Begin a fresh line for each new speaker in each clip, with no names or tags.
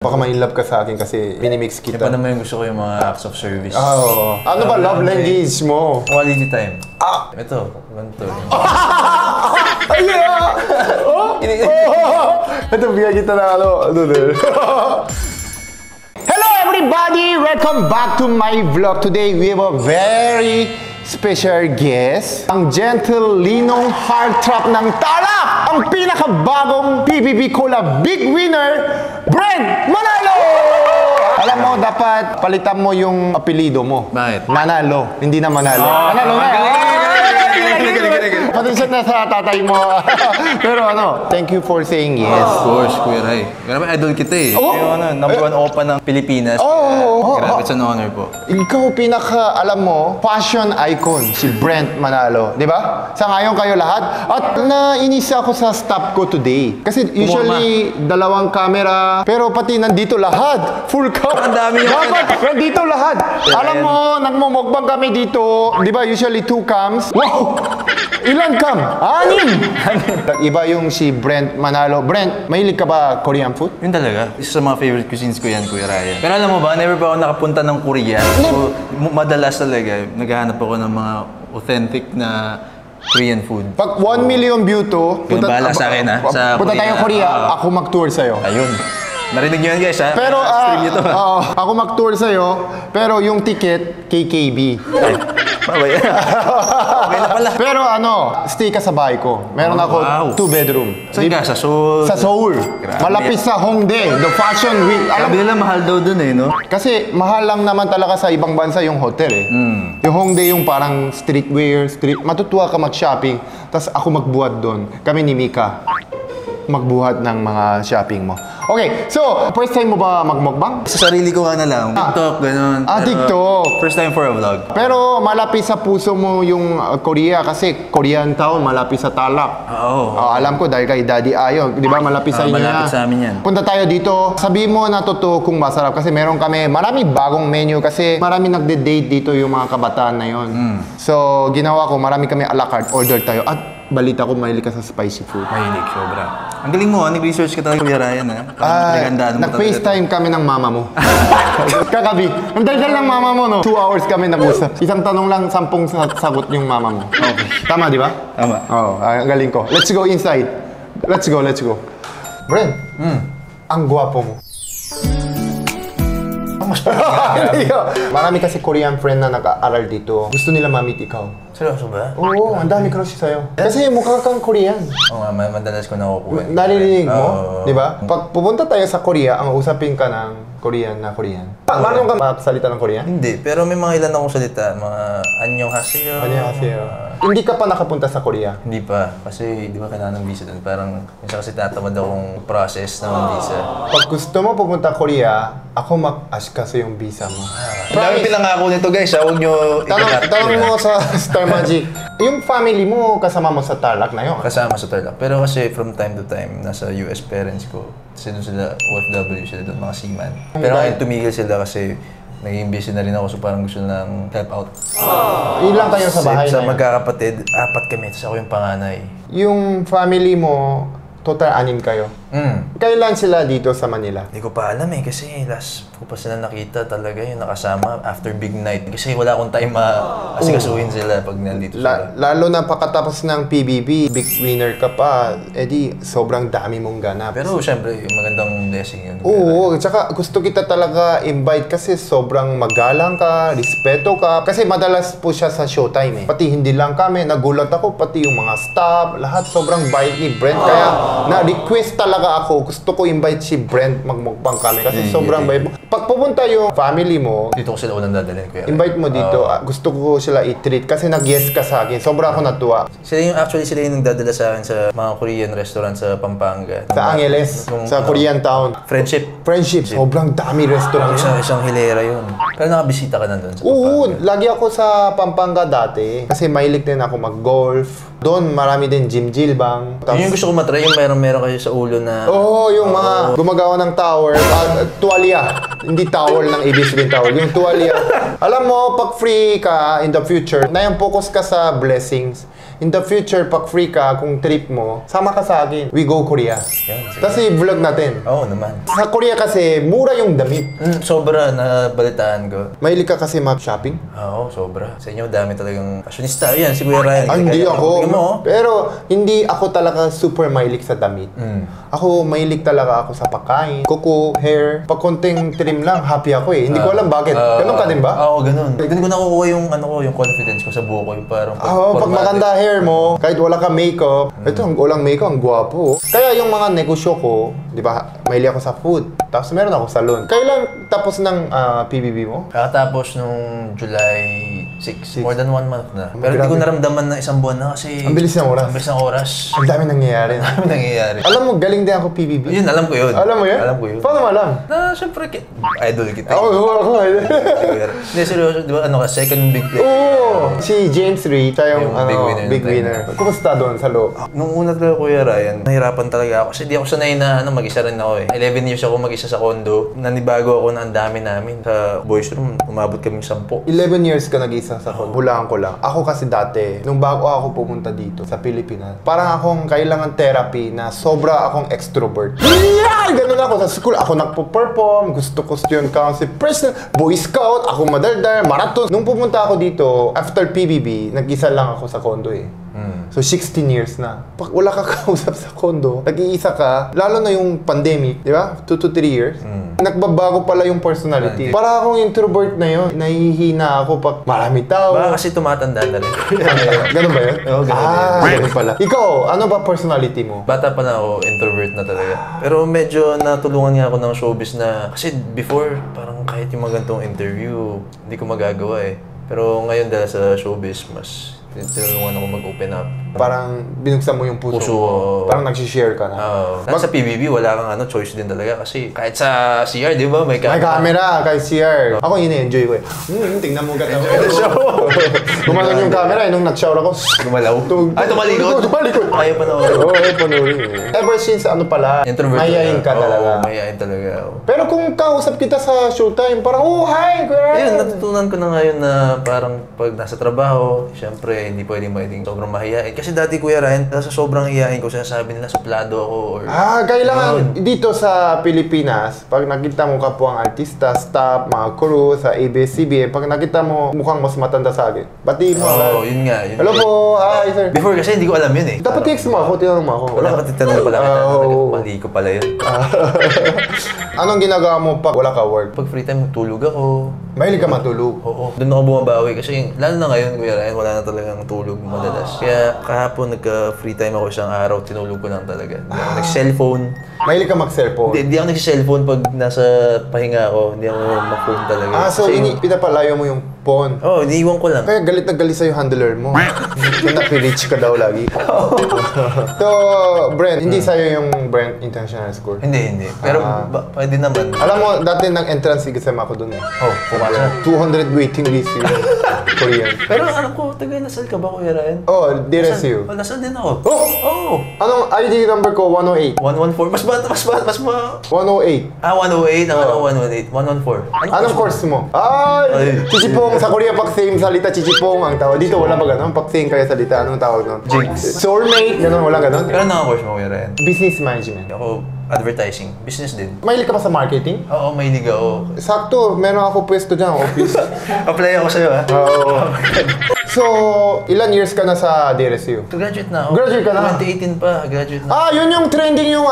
Baka ma-inlove ka sa akin kasi minimix kita.
Iba naman yung gusto ko yung mga acts of service.
Oo. Ano ba love language mo?
Quality time. Ito, ganito.
Ay, ito, bigyan kita na ano. Hello everybody! Welcome back to my vlog. Today we have a very special guest. Ang gentle Linong Heartthrob ng Tarlac! Ang pinakabagong PBB Collab Big Winner, Brent Manalo! Alam mo, dapat palitan mo yung apelido mo.
Bakit?
Manalo, hindi na Manalo. Manalo na! Pasensya na sa tatay mo. Pero ano, thank you for saying yes.
Of course, Kuya Ray. Grabe, idol kita eh. Yung number 1 opa ng Pilipinas. Grabe, it's an honor po.
Ikaw pinaka, alam mo, fashion icon, si Brent Manalo. Di ba? Sa ngayon kayo lahat. At nainis ako sa staff ko today. Kasi usually, dalawang camera. Pero pati nandito lahat. Full cam.
Ang dami yung
dapat, nandito lahat. Alam mo, nagmumukbang kami dito. Di ba, usually 2 cams. Wow! Ilan cam? 6! Iba yung si Brent Manalo. Brent, mahilig ka ba Korean food?
Yun talaga. Isa sa mga favorite cuisines ko yan, Kuya Ryan. Pero alam mo ba, never pa ako nakapunta ng Korea. So, madalas talaga, naghahanap ako ng mga authentic na Korean food.
Pag 1 million view to,
bahala sa akin ha.
Punta tayo Korea, ako mag-tour sa'yo.
Ayun. Narinig nyo yan guys ha?
Pero ako mag-tour sa'yo, pero yung ticket, KKB.
Babay. Okay na pala.
Pero stay ka sa bahay ko. Meron ako 2 bedroom.
Saan ka? Sa Seoul?
Sa Seoul. Malapit sa Hongdae, the fashion week.
Sabi nila mahal daw dun eh, no?
Kasi mahal lang naman talaga sa ibang bansa yung hotel eh. Yung Hongdae yung parang streetwear, matutuwa ka mag-shopping. Tapos ako magbuhat doon. Kami ni Mika. Magbuhat ng mga shopping mo. Okay, so, first time mo ba magmukbang?
Sa sarili ko nga na lang. TikTok, gano'n.
TikTok.
First time for a vlog.
Pero malapit sa puso mo yung Korea kasi Korean town, malapit sa Tarlac.
Oo.
Alam ko dahil kay Daddy Ayon. Di ba malapit sa inyo
malapit sa amin yan.
Punta tayo dito. Sabi mo na totoo kung masarap kasi meron kami maraming bagong menu kasi marami nagde-date dito yung mga kabataan na yon. So, ginawa ko, marami kami a la carte. Order tayo. At balita ko, mahilig ka sa spicy food.
Mahilig, sobra. Ang galing mo, nag-research ka talaga, Kuya Ryan, ha?
Nag-FaceTime kami ng mama mo. Kagabi. Ang daldal ng mama mo, no? 2 hours kami nag-usap. Isang tanong lang, 10 sagot yung mama mo.
Okay.
Tama, di ba?
Tama.
Oo, ang galing ko. Let's go inside. Let's go. Brent, ang gwapo mo. Marami kasi Korean friend na nag-aaral dito. Gusto nila ma-meet ikaw.
Seryoso ba?
Oo, ang dami crush sa'yo. Kasi mukha kang Korean.
Oo nga, madalas ko nakukuha.
Narinig mo, di ba? Pag pupunta tayo sa Korea, ang usapin ka ng Korean na Korean. Marunong ka magsalita ng Korean?
Hindi, pero may mga ilan akong salita. Mga annyeonghaseyo.
Annyeonghaseyo. Hindi ka pa nakapunta sa Korea?
Hindi pa. Kasi di ba kailangan ng visa doon? Parang minsan kasi tatamad akong process ng visa.
Pag gusto mo pupunta Korea, ako mag-ask yung visa mo.
Ang dami pinangako nito guys, huwag nyo ikakat.
Tanong mo sa Star Magic. Yung family mo, kasama mo sa Tarlac na yun?
Kasama sa Tarlac. Pero kasi from time to time, nasa US parents ko. Kasi doon sila, OFW sila doon, mga seaman. Pero ngayon tumigil sila kasi naging busy na rin ako, so parang gusto lang help out.
Ilang kayo sa bahay
sa
na yun?
magkakapatid, 4 kami, tapos ako yung panganay.
Yung family mo, total 6 kayo? Kailan sila dito sa Manila?
Hindi ko pa alam eh, kasi last ko pa sila nakita talaga yung nakasama after big night. Kasi wala akong time asikasuhin sila pag nandito sila.
Lalo na pagkatapos ng PBB, big winner ka pa, edi sobrang dami mong ganap.
Pero syempre, magandang blessing yun.
Oo, tsaka gusto kita talaga invite kasi sobrang magalang ka, respeto ka. Kasi madalas po siya sa showtime eh. Pati hindi lang kami, nagulat ako, pati yung mga staff, lahat sobrang bait ni Brent. Kaya na-request talaga ako, gusto ko invite si Brent magmukbang kami kasi sobrang bait mo. Pag pupunta yung family mo,
dito ko sila unang dadalhin, Kuya.
Invite mo dito. Gusto ko sila i-treat kasi nag-yes ka sa akin. Sobra ako natuwa.
Sila yung nagdadala sa akin sa mga Korean restaurant sa Pampanga.
Sa Angeles, sa Korean town. Friendship. Sobrang dami restaurant.
Isang hilera yun. Pero nakabisita ka na doon sa Pampanga?
Oo, lagi ako sa Pampanga dati. Kasi mahilig din ako mag-golf. Doon, marami din Jim Gilbang.
Yun yung gusto ko matry, yung meron kayo sa ulo na...
Oo, yung mga gumagawa ng tower. Tuwalya. Hindi towel ng ibig sabihin towel. Yung tuwalya. Alam mo, pag free ka in the future, na yung focus ka sa blessings. in the future, pag free ka, kung trip mo, sama ka sa akin. We go Korea.
Yan, sige.
Tapos i-vlog natin.
Oo naman.
Sa Korea kasi, mura yung damit.
Sobra na balitaan ko.
Mahilig ka kasi mag-shopping?
Oo, sobra. Sa inyo, dami talagang fashionista. Yan, si Kuya Ryan.
Ah, hindi ako.
Tingnan mo, oh.
Pero hindi ako talaga super mahilig sa damit. Ako, mahilig talaga ako sa pagkain, kuko, hair. Pag konting trim lang, happy ako eh. Hindi ko alam bakit. Ganun ka din ba?
Oo, ganun. Ganun ko nakukuha yung, yung confidence ko sa buhok ko. Yung parang
Pag maganda hair mo, kahit wala ka makeup, ito, ang walang makeup, ang gwapo. Kaya yung mga negosyo ko, di ba, mahilig ako sa food. Tapos meron ako salon. Kailan tapos ng PBB mo?
Kakatapos nung July 6. More than 1 month na. Pero hindi ko naramdaman na isang buwan na kasi...
Ang bilis ng oras.
Ang bilis ng oras.
Ang dami nangyayari.
Ang dami nangyayari.
Alam mo, galing din ako PBB.
Yun, alam ko yun.
Alam mo yun?
Alam ko yun.
Paano mo alam?
Na, syempre, idol kita.
Ako.
Hindi, seryoso. Di ba, second big play.
Oo! Si James Reid, siya yung,
Yung big winner.
Kumusta doon sa loob?
Nung una talaga, Kuya Ryan, nahirapan talaga ako. Kasi di ako sanay na mag-isa rin ako eh. 11 years ako mag-isa sa condo. Nanibago ako na ang dami namin. Sa boys room, umabot kami 10.
11 years ka nag-isa sa condo. Hulaan ko lang. Ako kasi dati, nung bago ako pumunta dito sa Pilipinas, parang akong kailangan therapy na sobra akong extrovert. Yeah! Ganun ako sa school. Ako nagpo-perform. Gusto ko student council president, Boy Scout. Ako madaldal, marathon. Nung pumunta ako dito, after PBB, nag-isa lang ako sa condo eh. So 16 years na. Pag wala ka kausap sa condo, nag-iisa ka, lalo na yung pandemic, di ba? 2 to 3 years. Nagbabago pala yung personality. Para akong introvert na yun. Nahihina ako pag marami tao.
Baka kasi tumatanda na rin.
Ganun ba yun?
Oo, ganun
ganun pala. Ikaw, ano ba personality mo?
Bata pa na ako, introvert na talaga. Pero medyo natulungan nga ako ng showbiz na... Kasi before, parang kahit yung mga ganitong interview, hindi ko magagawa eh. Pero ngayon dahil sa showbiz, mas tinulungan ako mag-open up.
Parang binuksan mo yung puso
Puso,
mo. Parang nag-share ka na.
Sa PBB, wala kang choice din talaga. Kasi kahit sa CR, di ba, may
May camera, kay CR. Ako ini-enjoy ko eh. Tingnan mo ganda. Gumanon yung camera eh. Nung nag-shower ako,
Gumalaw. Ay, tumalikod?
Tumalikod.
Ayaw pa na ako.
Oo, panoorin. Ever since ano pala,
Introvert
mayayain ka talaga.
Oo, mayayain talaga.
Pero kung kausap kita sa showtime, parang, oh, hi, kuya.
Ayun, natutunan ko na ngayon na parang pag nasa trabaho, syempre, hindi pwedeng sobrang mahiyain. Kasi dati, Kuya Ryan, sa sobrang hiyain ko, sinasabi nila, suplado ako or...
Kailangan dito sa Pilipinas, pag nakita mo kapwa ang artista, staff, mga crew sa ABS-CBN, pag nakita mo mukhang mas matanda sa akin, batiin mo agad.
Yun nga. Yun
Hello po, hi sir.
Before kasi hindi ko alam yun eh.
Dapat text mo ako, tinanong mo ako.
Wala ka titanong pala kita. Mali ko pala yun.
Anong ginagawa mo pag wala ka work?
Pag free time, tulog ako.
Mahilig ka matulog.
Oo. Doon ako bumabawi kasi lalo na ngayon, Kuya Ryan, wala na talagang tulog madalas. Kaya kahapon nagka-free time ako isang araw, tinulog ko lang talaga. Hindi ako nag-cellphone.
Mahilig ka mag-cellphone?
Hindi ako nag-cellphone pag nasa pahinga ako. Hindi ako mag-phone talaga.
So pinapalayo mo yung phone?
Oo, iniiwan ko lang.
Kaya galit na galit sa'yo handler mo. Napi-reach ka daw lagi. So, Brent, hindi sa'yo yung Brent International School?
Hindi. Pero pwede naman.
Alam mo, dati nag-entrance exam ako dun eh.
Pumasok.
200 waiting list yun. Korean.
Pero alam ko, taga Lasal ka ba, Kuya Ryan?
DRSU.
Lasal din ako.
Oh! Anong ID number ko? 108.
114. Mas
108.
108. Ang 118. 114.
Anong course mo? Ay! Chichipong. Sa Korea, pag same salita, chichipong ang tawag. Dito wala ba ganun? Pag same kaya salita, anong tawag nun?
Jigs.
Soulmate. Ganun, wala ganun?
Pero ano ang course mo, Kuya Ryan?
Business management.
Ako, advertising. Business din.
Mahilig ka pa sa marketing?
Oo, mahilig ako.
Sakto, meron ako pwesto dyan, office.
Apply ako sa'yo, ha?
Oo. So, ilan years ka na sa DRSU?
Graduate na ako.
Graduate ka na?
2018 pa, graduate na.
Yun yung trending yung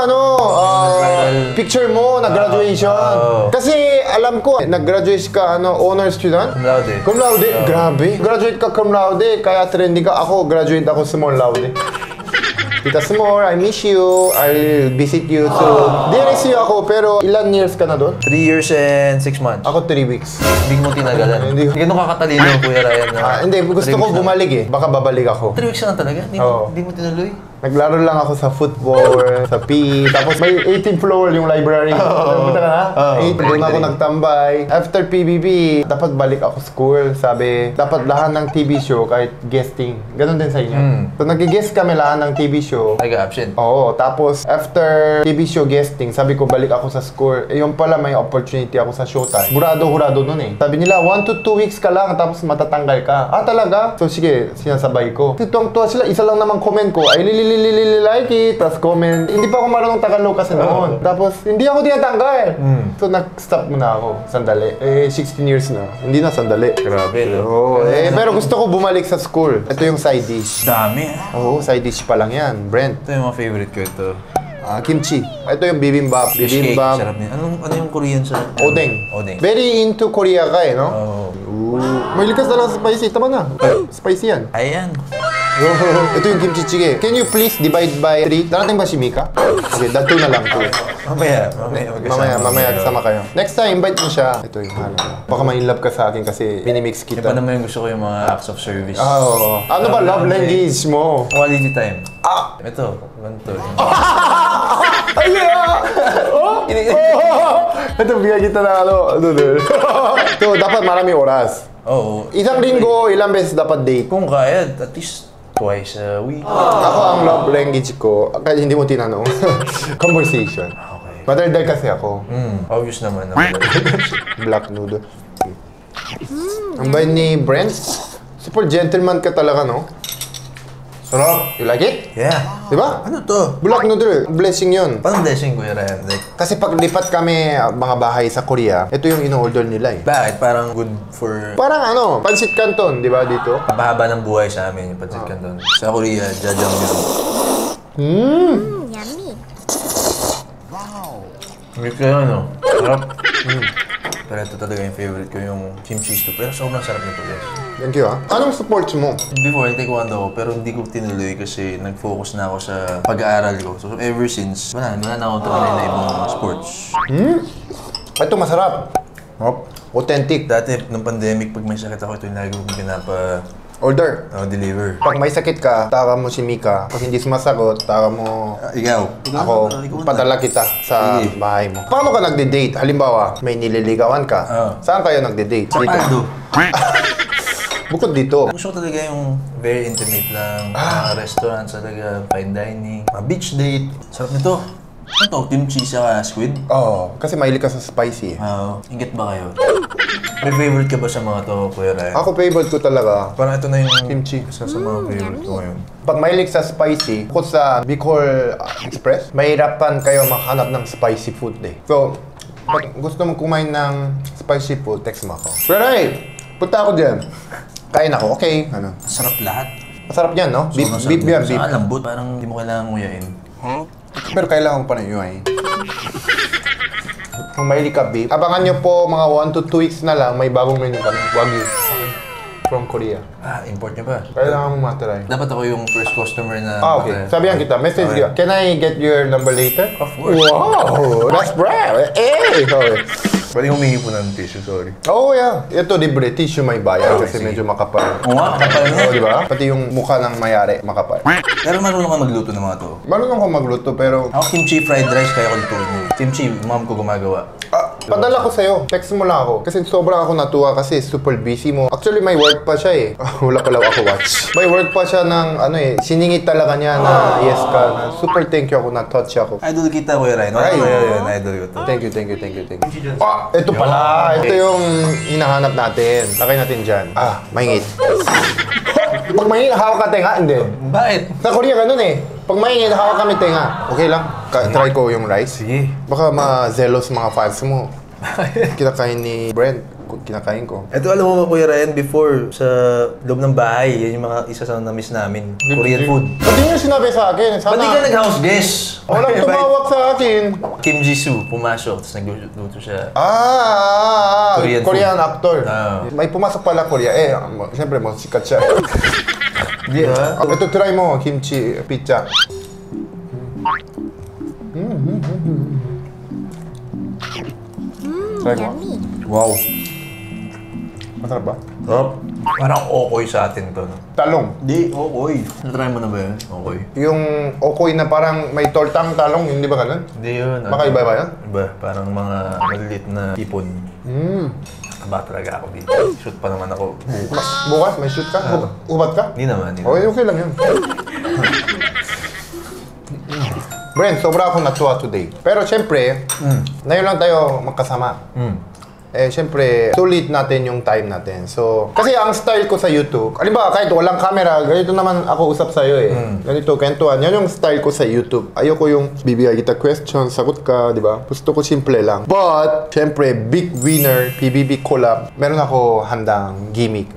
picture mo na graduation. Kasi alam ko, nag-graduate ka honor student?
Cum laude.
Cum laude? Grabe. Graduate ka cum laude, kaya trending ka. Ako, graduate ako summa laude. Tita Smore, I miss you. I'll visit you soon. DRSU ako, pero ilan years ka na doon?
3 years and 6 months.
Ako 3 weeks.
Hindi mo tinagalan.
Hindi.
Ganun kakatalino, Kuya Ryan.
Hindi, gusto ko bumalik eh. Baka babalik ako.
3 weeks lang talaga? Hindi mo tinuloy?
Naglaro lang ako sa football, sa PE. Tapos may 18th floor yung library. Punta ka na? meet, doon ako nagtambay. After PBB, dapat balik ako school. Sabi, dapat lahat ng TV show, kahit guesting. Ganon din sa inyo. So, nag-guest kami lahat ng TV show.
Ay, ka-absent.
Oo, tapos after TV show guesting, sabi ko balik ako sa school. Eh, yung pala may opportunity ako sa Showtime. Hurado nun eh. Sabi nila, 1 to 2 weeks ka lang, tapos matatanggal ka. Ah, talaga? So, sige, sinasabay ko. Tuwang-tuwa sila, isa lang naman comment ko, I like it, tapos comment. Hindi pa ako marunong Tagalog kasi noon. Tapos, hindi ako tinatanggal. So, nag-stop muna ako. Sandali. Eh, 16 years na. Hindi na sandali.
Grabe, no?
Oo, pero gusto ko bumalik sa school. Ito yung side dish.
Dami,
Oo, side dish pa lang yan. Brent.
Ito yung mga favorite ko ito.
Kimchi. Ito yung bibimbap.
Fish cake,
Bibimbap.
sarap niya. Ano yung Korean sa...
Odeng.
Odeng.
Very into Korea ka eh, no?
Oo.
May likas na lang sa spicy. Tama na. Spicy yan.
Ayan.
Ito yung kimchi jjigae. Can you please divide by 3? Darating ba si Mika? Okay, that 2 na lang.
Mamaya
Mamaya kasama kayo. Next time, invite mo siya. Ito yung halo. Baka ma-inlove ka sa akin kasi binimix
Ito
kita.
naman yung gusto ko yung mga acts of service.
Oo. Ano ba love language mo?
Quality time.
Ah!
Ito, ganito.
Ay, oh! Ito, bigyan kita ng ano. Ito, dapat marami oras.
Oo.
Isang linggo, ilang beses dapat date?
Kung kaya, at least twice a week.
Ako ang love language ko, kahit hindi mo tinanong, conversation.
Okay.
Madaldal kasi ako.
Obvious naman.
Black noodle. Ang bayan ni Brent, super gentleman ka talaga, no? Sarap. You like it?
Yeah.
Diba?
Ano to?
Black noodle, blessing yun.
Parang blessing ko yun, Ryan. Like,
Kasi pag lipat kami mga bahay sa Korea, ito yung in-order nila eh.
bakit? Parang good for...
Parang ano, pancit canton, di ba dito?
Mahaba ng buhay sa amin yung pancit canton. Sa Korea, jajangmyeon.
Yummy.
Mix kayo, no? Sarap. Pero ito talaga yung favorite ko, yung kimchi stew. Pero sobrang sarap nito, guys.
Thank you ah. Anong sports mo?
Before, nag-taekwondo ako, pero hindi ko tinuloy kasi nag-focus na ako sa pag-aaral ko. So, ever since, wala na ako tuloy na ibang sports.
Ito masarap. Authentic.
Dati, nung pandemic, pag may sakit ako, ito yung lagi kong
Order.
deliver.
Pag may sakit ka, tawa mo si Mika. Pag hindi sumasagot, tawa mo
Ikaw.
ako. Padala kita sa
Sige.
bahay mo. Paano ka nagde-date? Halimbawa, may nililigawan ka. Saan kayo nagde-date?
Sa Paldo.
Bukod dito.
Gusto ko talaga yung very intimate lang. Restaurant talaga, fine dining, beach date. Sarap nito. Ano to? Kimchi sa squid?
Oo, kasi mahilig ka sa spicy.
Oo. Ingat ba kayo? May favorite ka ba sa mga to, Kuya Ryan?
Ako favorite ko talaga.
Parang ito na yung
Kimchi.
isa sa mga favorite ko ngayon.
Pag mahilig sa spicy, bukod sa Bicol Express, mahirapan kayo makahanap ng spicy food eh. So, pag gusto mo kumain ng spicy food, text mo ako. Pero punta ako dyan. Kain ako, okay. Ano?
Sarap lahat.
Masarap yan, no? Beef,
Sobrang
beef
sarap
yan,
nito.
beef.
Saka lambot, parang hindi mo kailangan nguyain.
Pero kailangan ko pa na UI. Kung mahilig ka beef, abangan nyo po mga 1 to 2 weeks na lang, may bagong menu kami. Wagyu. From Korea.
Import niya ba?
Kailangan mo matry.
Dapat ako yung first customer na...
Okay. Sabihan kita, message
Okay.
ka. Can I get your number later?
Of course.
Wow! That's brave! Eh! Okay.
Pwede humingi po ng tissue, sorry.
Oh, yeah. Ito, libre. Tissue may bayad kasi
sige.
medyo makapal.
Oo nga, kapal
Oo,
niya.
di ba? Pati yung mukha ng mayari, makapal.
Pero marunong ka magluto ng mga to.
Marunong ko magluto, pero...
Ako kimchi fried rice kaya ko lutuin mo. Kimchi, mom ko gumagawa.
Padala ko sa'yo. Text mo lang ako. Kasi sobrang ako natuwa kasi super busy mo. Actually, may work pa siya eh. Wala pala ako watch. May work pa siya ng ano eh. Siningit talaga niya na yes ka. Na super thank you ako. Na-touch ako.
Idol kita, Kuya Ryan.
Ay.
Yun, idol ko to.
Thank you. Ito pala. Ito yung hinahanap natin. Lakay natin dyan. Maingit. Pag maingit, hawak ka tenga? Hindi.
Bakit?
Sa Korea ganun eh. Pag maingit, hawak kami tenga. Okay lang? Try ko yung rice.
Sige.
Baka ma-zealous mga fans mo. Kinakain ni Brent. Kinakain ko.
Ito alam mo ba, Kuya Ryan, before sa loob ng bahay, yan yung mga isa sa na-miss namin. Korean food.
Ba't di nyo sinabi sa akin?
Ba't di ka nag-house guest?
Walang tumawag sa akin.
Kim Jisoo, pumasok, tapos nagluto siya.
Korean
food.
actor. May pumasok pala Korea. Siyempre, sikat siya.
Di ba?
Ito, try mo, kimchi pizza. Try mo.
Yummy.
Wow.
Masarap ba?
Sarap. Parang okoy sa atin to, no?
Talong.
Di, okoy. Natry mo na ba yun? Okoy.
Yung okoy na parang may tortang talong, hindi ba ganun?
Hindi yun.
Baka iba ba yun?
Iba. Parang mga maliliit na ipon. Taba talaga ako dito. Shoot pa naman ako.
Bukas, may shoot ka? Ubat ka?
Hindi naman.
Okay, okay lang yun. Brent, sobra akong natuwa today. Pero syempre, ngayon lang tayo magkasama. Eh, syempre, sulit natin yung time natin. So, kasi ang style ko sa YouTube, alimbawa, kahit walang camera, ganito naman ako usap sa'yo eh. Ganito, kwentuhan. Yan yung style ko sa YouTube. Ayoko yung bibigay kita question, sagot ka, di ba? Gusto ko simple lang. But, syempre, big winner, PBB collab, meron ako handang gimmick.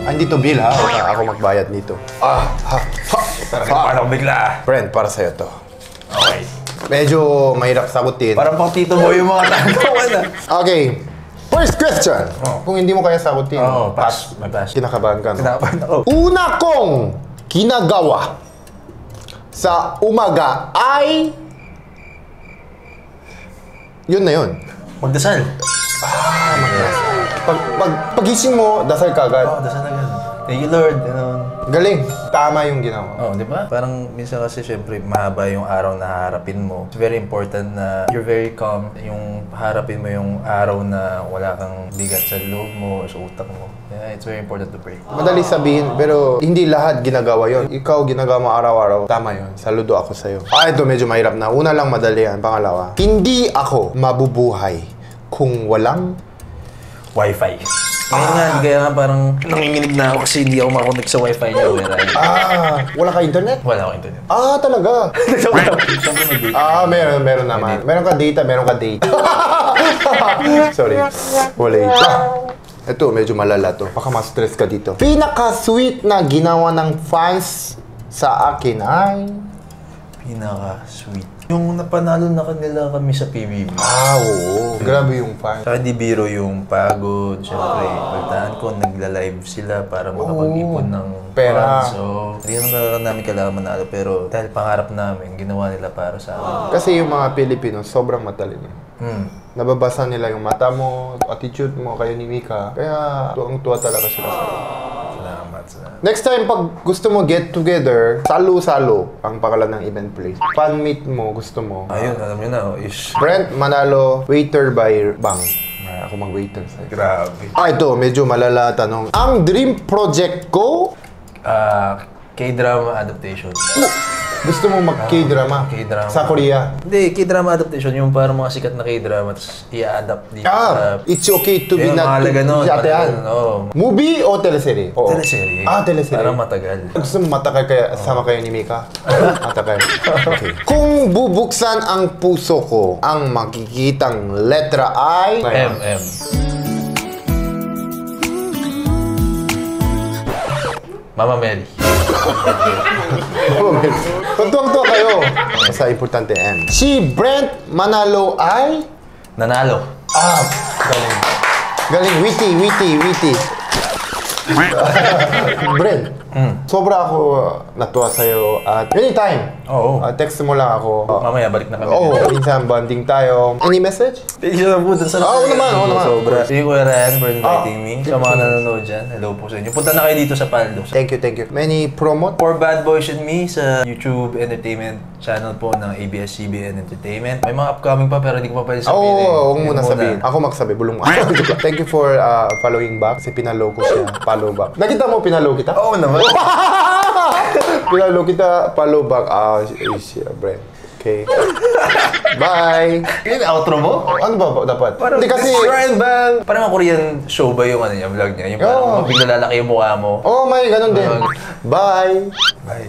Hindi to bill ha. Ako magbayad nito.
Parang bigla.
Friend, para sa'yo to.
Okay.
Medyo mahirap sagutin.
Parang pang tito mo yung mga tanong.
Okay. First question. Kung hindi mo kaya sagutin,
Pass. May pass.
kinakabahan ka. No?
Kinakabahan ako.
Una kong ginagawa sa umaga ay... Yun na yun.
Magdasal.
Pagising mo, dasal ka agad.
Dasal agad. Thank you, Lord.
Galing. Tama yung ginawa.
Di ba? Parang minsan kasi syempre mahaba yung araw na haharapin mo. It's very important na you're very calm. Yung harapin mo yung araw na wala kang bigat sa loob mo, sa utak mo. Yeah, it's very important to pray.
Madali sabihin, pero hindi lahat ginagawa yon. Ikaw ginagawa mo araw-araw. Tama yon. Saludo ako sa'yo. Ito medyo mahirap na. Una lang madali yan. Pangalawa, hindi ako mabubuhay kung walang
Wi-Fi. Ngayon nga, kaya nga parang nanginginig na ako kasi hindi ako makakonect sa Wi-Fi niya.
Wala ka internet?
Wala ako internet.
Talaga?
Siyempre may data.
Meron naman. Meron ka data. Sorry. Wala. Ito, medyo malala to. Baka ma-stress ka dito. Pinaka-sweet na ginawa ng fans sa akin ay...
Pinaka-sweet. Yung napanalo na kanila kami sa PBB.
Oo. Grabe yung fans.
Saka di biro yung pagod. Siyempre, pagdaan ko, nagla-live sila para makapag-ipon ng
pera.
funds. So, hindi naman talaga namin kailangan manalo. Pero dahil pangarap namin, ginawa nila para sa amin.
Kasi yung mga Pilipino, sobrang matalino. Nababasa nila yung mata mo, attitude mo, kayo ni Mika. Kaya tuwang-tuwa talaga sila sa'yo.
Salamat.
Next time, pag gusto mo get together, Salo-Salo ang pangalan ng event place. Fan meet mo, gusto mo.
Ayun, alam nyo na. Ish.
Brent Manalo, waiter by Bang. Ako mag-waiter sa'yo.
Grabe.
Ito, medyo malala tanong. Ang dream project ko?
K-drama adaptation.
Gusto mo mag-K-drama?
K-drama.
Sa Korea?
Hindi, K-drama adaptation. Yung parang mga sikat na K-drama, tapos i-adapt dito sa...
It's okay to be
Yung
not...
mahalaga nun. Oo.
Movie o teleserye? Oo.
Teleserye.
Teleserye.
Parang matagal.
Gusto mo matakal kaya sama kayo ni Mika? Matakal. Okay. Kung bubuksan ang puso ko, ang makikitang letra ay...
M. Mama Mary.
Tuntuang-tuwa kayo. Basta importante M. Si Brent Manalo ay...
Nanalo.
Galing. Galing. Witty. Brent, sobra ako natuwa sa'yo at anytime.
Oo.
Text mo lang ako.
Mamaya, balik na kami.
Minsan bonding tayo. Any message?
Thank you so much.
Oo naman.
Sobra. Thank you, Kuya Ryan, for inviting me. Sa mga nanonood dyan, hello po sa inyo. Punta na kayo dito sa Paldo.
Thank you. Many promote?
For Bad Boys and Me sa YouTube Entertainment channel po ng ABS-CBN Entertainment. May mga upcoming pa pero hindi ko pa pwede sabihin.
Huwag muna sabihin. Ako magsabi, bulong mo. Thank you for following back. Kasi pinalo ko siya. Follow back. Nakita mo, pinalo kita?
Oo naman.
Pinalo kita, follow back. Brent. Okay. Bye!
Yun, outro mo?
Ano ba dapat?
Parang
Hindi kasi...
Ryan Bang! Parang Korean show ba yung vlog niya? Yung parang bigla lalaki yung mukha mo.
May ganun din. Bye!
Bye.